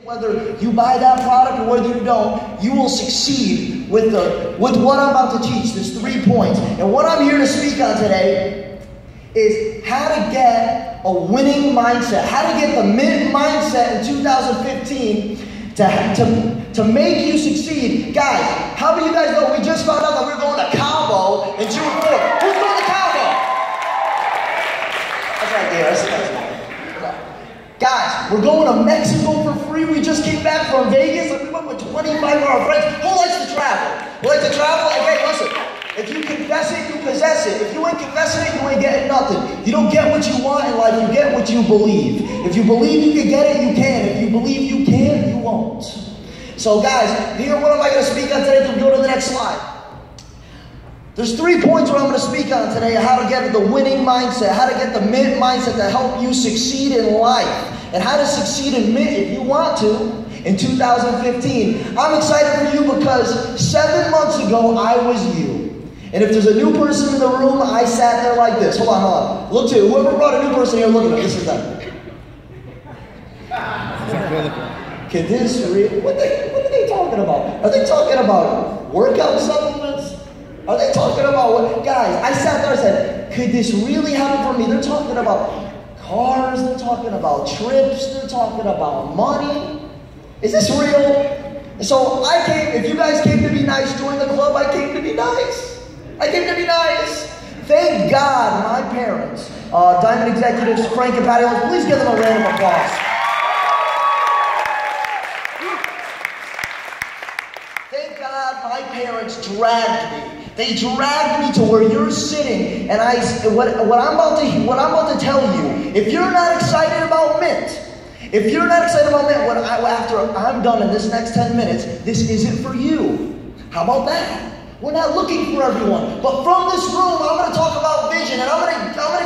Whether you buy that product or whether you don't, you will succeed with what I'm about to teach. There's 3 points. And what I'm here to speak on today is how to get a winning mindset. How to get the mYnt mindset in 2015 to make you succeed. Guys, how many of you guys know we just found out that we're going to Cabo in June 4th? Who's going to Cabo? That's right there. That's nice. Guys, we're going to Mexico for free. We just came back from Vegas. We went with 25 of our friends. Who likes to travel? Who likes to travel? Okay, listen. If you confess it, you possess it. If you ain't confessing it, you ain't getting nothing. You don't get what you want in life. You get what you believe. If you believe you can get it, you can. If you believe you can, you won't. So guys, here, what am I going to speak on today? We'll go to the next slide. There's 3 points what I'm going to speak on today, how to get the winning mindset, how to get the mYnt mindset to help you succeed in life, and how to succeed in mYnt if you want to in 2015. I'm excited for you because 7 months ago, I was you. And if there's a new person in the room, I sat there like this. Hold on. Look to whoever brought a new person here, look at them. This is them. Can this really, what are they talking about? Are they talking about workout supplements? Are they talking about what? Guys, I sat there and said, could this really happen for me? They're talking about cars, they're talking about trips, they're talking about money. Is this real? And so I came, if you guys came to be nice, join the club, I came to be nice. I came to be nice. Thank God my parents, Diamond executives, Frank and Patty, please give them a round of applause. Thank God my parents dragged me. They dragged me to where you're sitting, and what I'm about to tell you. If you're not excited about mYnt, after I'm done in this next 10 minutes, this isn't for you. How about that? We're not looking for everyone, but from this room, I'm going to talk about vision, and I'm going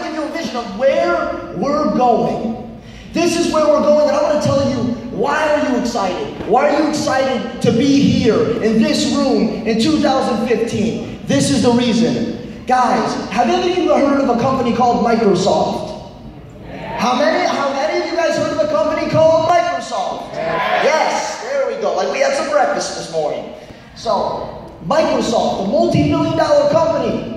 to give you a vision of where we're going. This is where we're going, and I'm going to tell you. Why are you excited? Why are you excited to be here in this room in 2015? This is the reason. Guys, have any of you heard of a company called Microsoft? How many of you guys heard of a company called Microsoft? Yes, there we go. Like we had some breakfast this morning. So, Microsoft, the multi-million-dollar company.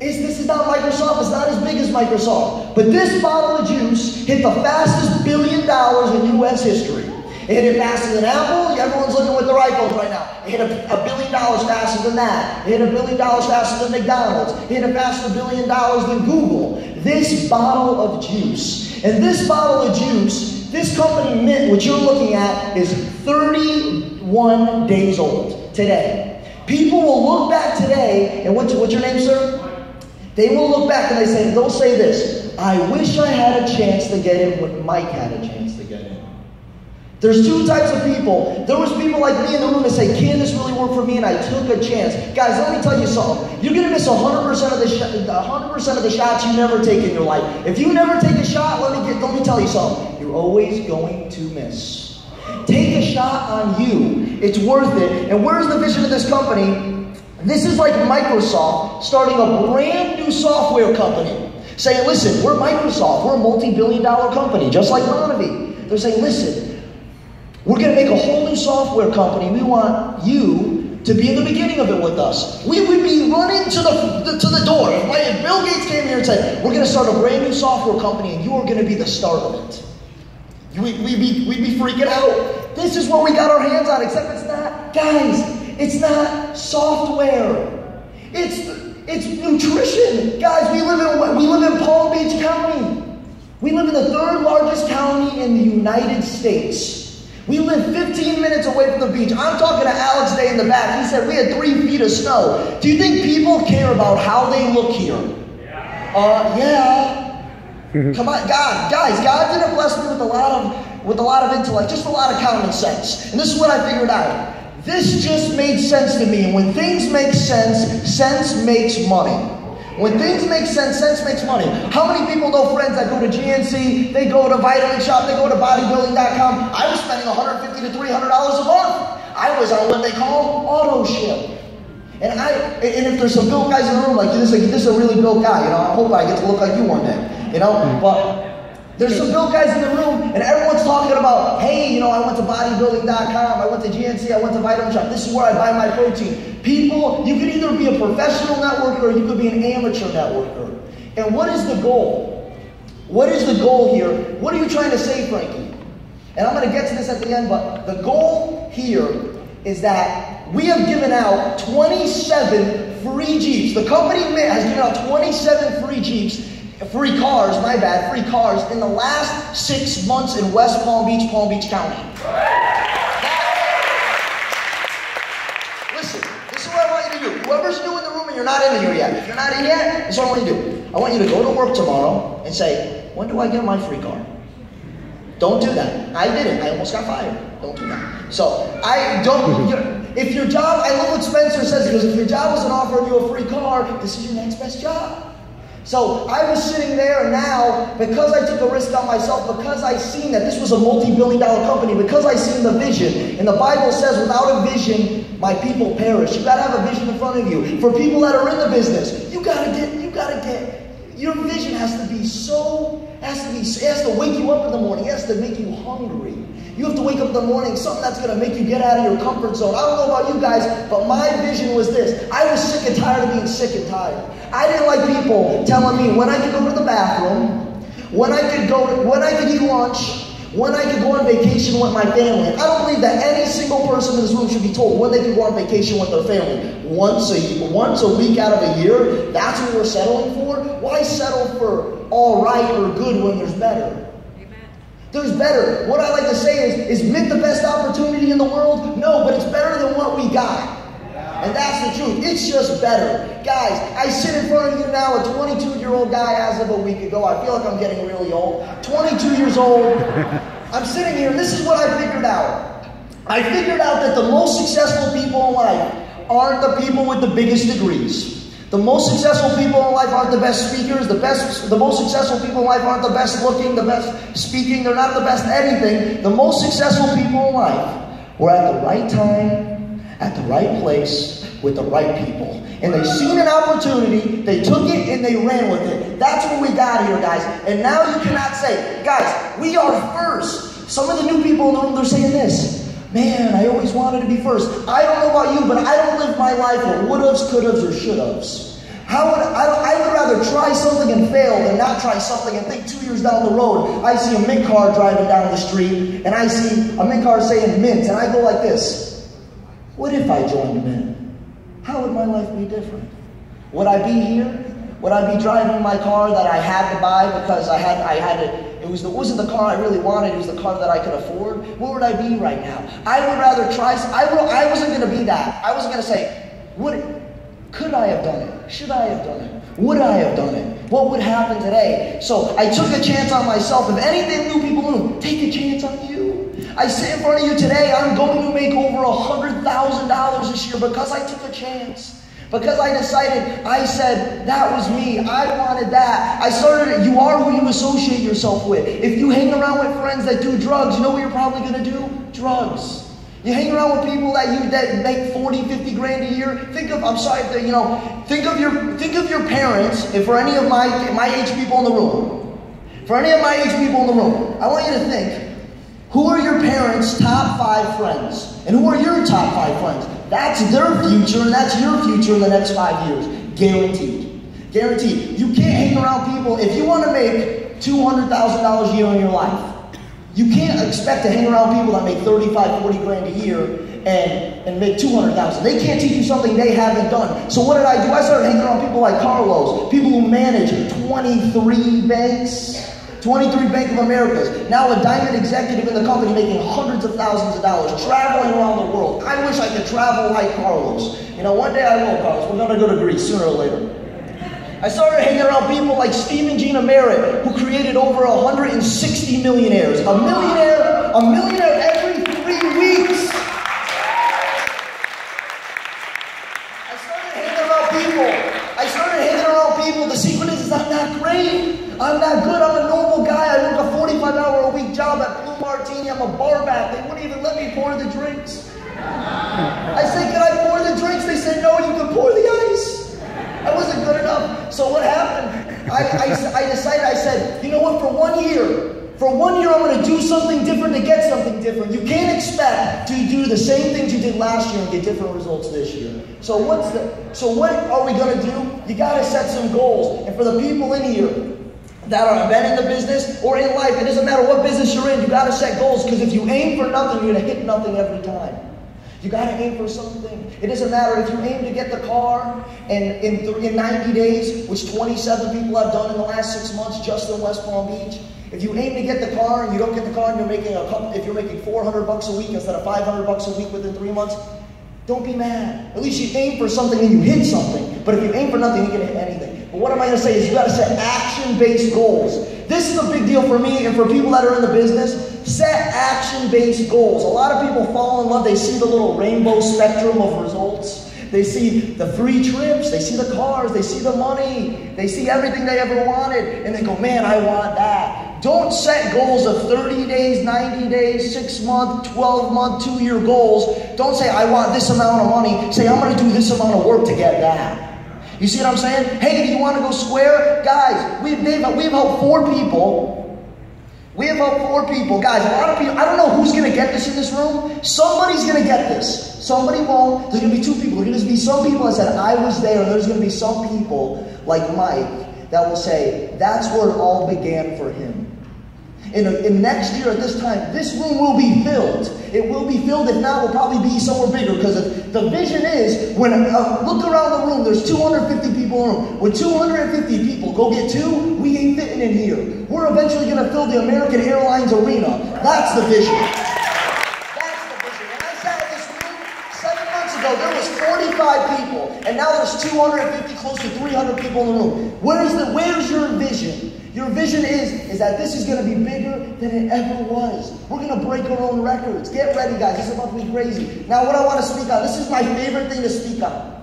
This is not Microsoft, it's not as big as Microsoft. But this bottle of juice hit the fastest $1 billion in U.S. history. It hit it faster than Apple. Everyone's looking with their iPhones right now. It hit $1 billion faster than that. It hit $1 billion faster than McDonald's. It hit a faster $1 billion than Google. This bottle of juice. And this bottle of juice, this company mYnt, what you're looking at, is 31 days old today. People will look back today, and what's your name, sir? They will look back and they'll say this, I wish I had a chance to get in when Mike had a chance to get in. There's 2 types of people. There was people like me in the room that say, can this really work for me? And I took a chance. Guys, let me tell you something. You're going to miss 100% of the shots you never take in your life. If you never take a shot, let me tell you something. You're always going to miss. Take a shot on you. It's worth it. And where's the vision of this company? This is like Microsoft starting a brand new software company. Saying, listen, we're Microsoft. We're a multi-billion-dollar company, just like Ronavi. They're saying, listen, we're going to make a whole new software company. We want you to be in the beginning of it with us. We would be running to the door. If Bill Gates came here and said, we're going to start a brand new software company and you are going to be the start of it. We'd be freaking out. This is what we got our hands on, except it's not. Guys, it's not software. It's nutrition. Guys, we live in Palm Beach County. We live in the 3rd largest county in the United States. We live 15 minutes away from the beach. I'm talking to Alex Day in the back. He said we had 3 feet of snow. Do you think people care about how they look here? Yeah. Come on, God didn't bless me with a lot of intellect, just a lot of common sense. And this is what I figured out. This just made sense to me. And when things make sense, sense makes money. When things make sense, sense makes money. How many people know friends that go to GNC, they go to Vitamin Shop, they go to bodybuilding.com? I was spending $150 to $300 a month. I was on what they call auto ship. And if there's some built guys in the room like this is a really built guy, I hope I get to look like you one day, But There's some built guys in the room, and everyone's talking about, hey, I went to bodybuilding.com, I went to GNC, I went to Vitamin Shop. This is where I buy my protein. People, you could either be a professional networker or you could be an amateur networker. And what is the goal? What is the goal here? What are you trying to say, Frankie? And I'm going to get to this at the end, but the goal here is that we have given out 27 free Jeeps. The company has given out 27 free Jeeps. Free cars in the last 6 months in West Palm Beach County. Listen, this is what I want you to do. Whoever's new in the room and you're not in here yet, if you're not in yet, this is what I want you to do. I want you to go to work tomorrow and say, when do I get my free car? Don't do that. I did it. I almost got fired. Don't do that. So, if your job, I love what Spencer says, because if your job wasn't offering you a free car, this is your next best job. So I was sitting there, and now, because I took a risk on myself, because I seen that this was a multi-billion-dollar company, because I seen the vision, and the Bible says without a vision, my people perish. You gotta have a vision in front of you. For people that are in the business, you gotta get, your vision has to wake you up in the morning. It has to make you hungry. You have to wake up in the morning, something that's going to make you get out of your comfort zone. I don't know about you guys, but my vision was this. I was sick and tired of being sick and tired. I didn't like people telling me when I could go to the bathroom, when I could eat lunch, when I could go on vacation with my family. I don't believe that any single person in this room should be told when they can go on vacation with their family. Once a week out of a year, that's what we're settling for? Why settle for all right or good when there's better? There's better. What I like to say is MYnt the best opportunity in the world? No, but it's better than what we got. And that's the truth. It's just better. Guys, I sit in front of you now, a 22-year-old guy as of a week ago. I feel like I'm getting really old. 22 years old. I'm sitting here, and this is what I figured out. I figured out that the most successful people in life aren't the people with the biggest degrees. The most successful people in life aren't the best speakers. The most successful people in life aren't the best looking, the best speaking. They're not the best at anything. The most successful people in life were at the right time, at the right place, with the right people. And they seen an opportunity, they took it, and they ran with it. That's what we got here, guys. And now you cannot say, guys, we are first. Some of the new people in the room, they're saying this. Man, I always wanted to be first. I don't know about you, but I don't live my life with would-haves, could-haves, or should-haves. I would rather try something and fail than not try something and think 2 years down the road, I see a MYnt car driving down the street, and I see a MYnt car saying MYnt, and I go like this. What if I joined MYnt? How would my life be different? Would I be here? Would I be driving my car that I had to buy because I had it? It wasn't the car I really wanted. It was the car that I could afford. Where would I be right now? I would rather try. I wasn't going to be that. I wasn't going to say, could I have done it? Should I have done it? Would I have done it? What would happen today? So I took a chance on myself. If anything, new people knew, take a chance on you. I sit in front of you today. I'm going to make over $100,000 this year because I took a chance. Because I decided, I said, that was me. I wanted that. I started, you are who you associate yourself with. If you hang around with friends that do drugs, you know what you're probably going to do? Drugs. You hang around with people that make 40, 50 grand a year. Think of your parents, and for any of my age people in the room. For any of my age people in the room, I want you to think, who are your parents' top 5 friends? And who are your top 5 friends? That's their future, and that's your future in the next 5 years. Guaranteed. Guaranteed. You can't hang around people. If you want to make $200,000 a year in your life, you can't expect to hang around people that make 35, 40 grand a year and make 200,000. They can't teach you something they haven't done. So what did I do? I started hanging around people like Carlos, people who manage 23 banks. 23 Bank of Americas, now a diamond executive in the company making hundreds of thousands of dollars, traveling around the world. I wish I could travel like Carlos. One day I will, Carlos. We're going to go to Greece sooner or later. I started hanging around people like Steve and Gina Merritt, who created over 160 millionaires. A millionaire every 3 weeks. I started hanging around people. The secret is I'm not great. I'm not good. I'm a normal guy. I work a 45-hour-a-week job at Blue Martini. I'm a bar back. They wouldn't even let me pour the drinks. I said, can I pour the drinks? They said, no, you can pour the ice. I wasn't good enough. So what happened? I decided, I said, you know what, for 1 year, I'm going to do something different to get something different. You can't expect to do the same things you did last year and get different results this year. So what are we going to do? You got to set some goals. And for the people in here that are been in the business or in life, it doesn't matter what business you're in, you got to set goals, because if you aim for nothing, you're going to hit nothing every time. You got to aim for something. It doesn't matter if you aim to get the car and in 90 days, which 27 people have done in the last 6 months just in West Palm Beach. If you aim to get the car and you don't get the car and if you're making $400 a week instead of $500 a week within 3 months, don't be mad. At least you aim for something and you hit something. But if you aim for nothing, you're going to hit anything. But what am I going to say is you got to set action-based goals. This is a big deal for me and for people that are in the business. Set action-based goals. A lot of people fall in love. They see the little rainbow spectrum of results. They see the free trips. They see the cars. They see the money. They see everything they ever wanted. And they go, man, I want that. Don't set goals of 30 days, 90 days, 6 month, 12 month, 2 year goals. Don't say, I want this amount of money. Say, I'm going to do this amount of work to get that. You see what I'm saying? Hey, do you want to go square? Guys, we've helped 4 people. We have helped 4 people. Guys, a lot of people, I don't know who's going to get this in this room. Somebody's going to get this. Somebody won't. There's going to be 2 people. There's going to be some people that said, I was there. And there's going to be some people like Mike that will say, that's where it all began for him. In next year at this time, this room will be filled. It will be filled. If not, we'll probably be somewhere bigger. Because the vision is, when look around the room, there's 250 people in the room. When 250 people go get 2, we ain't fitting in here. We're eventually going to fill the American Airlines Arena. That's the vision. That's the vision. When I sat in this room 7 months ago, there was 45 people. And now there's 250, close to 300 people in the room. Where's your vision? Your vision is that this is going to be bigger than it ever was. We're going to break our own records. Get ready, guys. This is about to be crazy. Now, what I want to speak on, this is my favorite thing to speak on.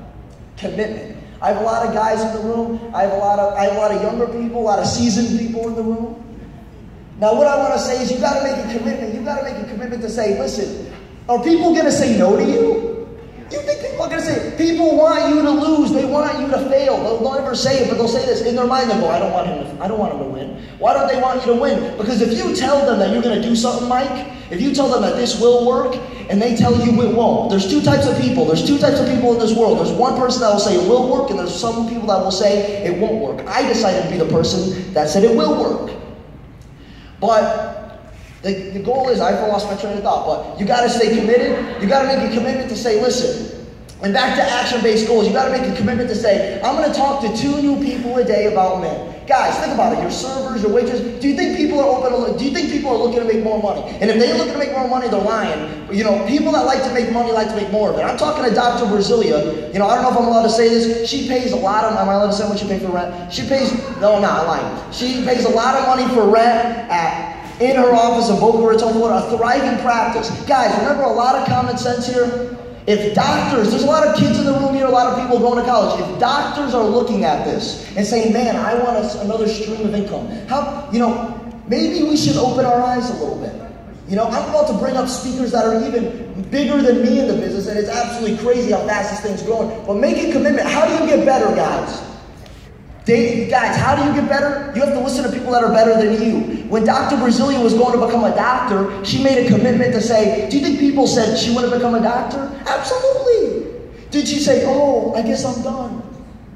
Commitment. I have a lot of guys in the room. I have a lot of younger people, a lot of seasoned people in the room. Now, what I want to say is you got to make a commitment. You got to make a commitment to say, listen, are people going to say no to you? You think people are going to say, people want you to lose, they want you to fail. They'll never say it, but they'll say this in their mind. They'll go, I don't want him to win. Why don't they want you to win? Because if you tell them that you're going to do something, Mike, if you tell them that this will work, and they tell you it won't, there's 2 types of people. There's 2 types of people in this world. There's one person that will say it will work, and there's some people that will say it won't work. I decided to be the person that said it will work. But the goal is, I've lost my train of thought, but you got to stay committed. You got to make a commitment to say, listen, and back to action-based goals, you got to make a commitment to say, I'm going to talk to 2 new people a day about mYnt. Guys, think about it. Your servers, your waitresses, do you think people are looking to make more money? And if they're looking to make more money, they're lying. You know, people that like to make money like to make more of it. I'm talking to Dr. Brasilia. You know, I don't know if I'm allowed to say this. She pays a lot of, am I allowed to say what she pays for rent? She pays, no, I'm not lying. She pays a lot of money for rent in her office in Boca Raton, Florida, a thriving practice. Guys, remember a lot of common sense here? If doctors, there's a lot of kids in the room here, a lot of people going to college. If doctors are looking at this and saying, man, I want another stream of income. Maybe we should open our eyes a little bit. You know, I'm about to bring up speakers that are even bigger than me in the business, and it's absolutely crazy how fast this thing's growing. But make a commitment. How do you get better, guys? Guys, how do you get better? You have to listen to people that are better than you. When Dr. Brasilia was going to become a doctor, she made a commitment to say, do you think people said she wouldn't become a doctor? Absolutely. Did she say, oh, I guess I'm done,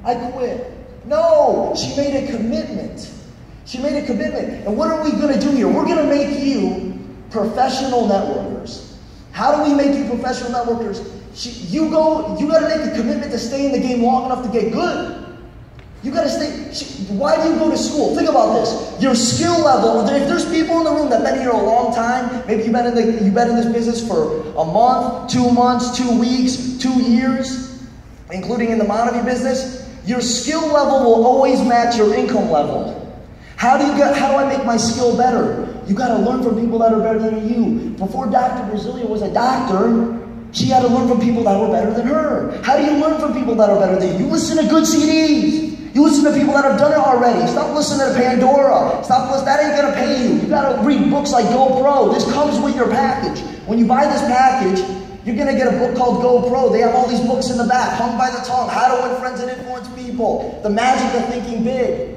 I quit? No, she made a commitment. She made a commitment. And what are we going to do here? We're going to make you professional networkers. How do we make you professional networkers? You got to make a commitment to stay in the game long enough to get good. You got to stay. Why do you go to school? Think about this. Your skill level. If there's people in the room that've been here a long time, maybe you've been in this business for a month, 2 months, 2 weeks, 2 years, including in the Monavie business, your skill level will always match your income level. How do I make my skill better? You got to learn from people that are better than you. Before Dr. Brasilia was a doctor, she had to learn from people that were better than her. How do you learn from people that are better than you? You listen to good CDs. You listen to people that have done it already. Stop listening to Pandora. That ain't going to pay you. You got to read books like GoPro. This comes with your package. When you buy this package, you're going to get a book called GoPro. They have all these books in the back. Hung by the Tongue. How to Win Friends and Influence People. The Magic of Thinking Big.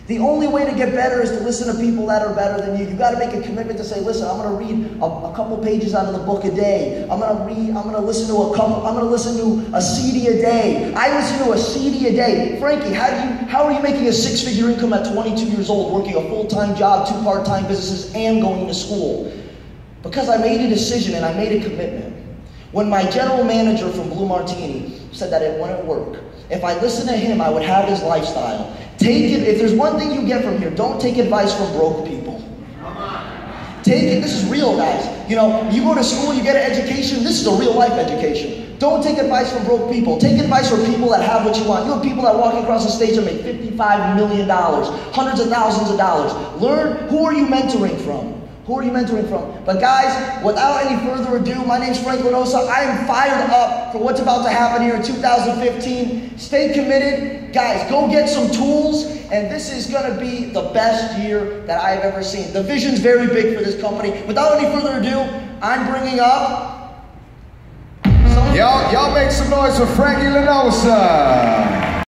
The only way to get better is to listen to people that are better than you. You got to make a commitment to say, listen, I'm going to read a couple pages out of the book a day. I'm going to listen to a CD a day. I listen to a CD a day. Frankie, how are you making a 6-figure income at 22 years old, working a full-time job, 2 part-time businesses, and going to school? Because I made a decision and I made a commitment. When my general manager from Blue Martini said that it wouldn't work, if I listened to him, I would have his lifestyle. If there's one thing you get from here, don't take advice from broke people. This is real, guys. You know, you go to school, you get an education, this is a real life education. Don't take advice from broke people. Take advice from people that have what you want. You have people that walk across the stage and make $55 million, hundreds of thousands of dollars. Learn, who are you mentoring from? Who are you mentoring from? But guys, without any further ado, my name's Frankie Lanosa. I am fired up for what's about to happen here in 2015. Stay committed. Guys, go get some tools, and this is going to be the best year that I've ever seen. The vision's very big for this company. Without any further ado, I'm bringing up... Y'all make some noise for Frankie Lanosa.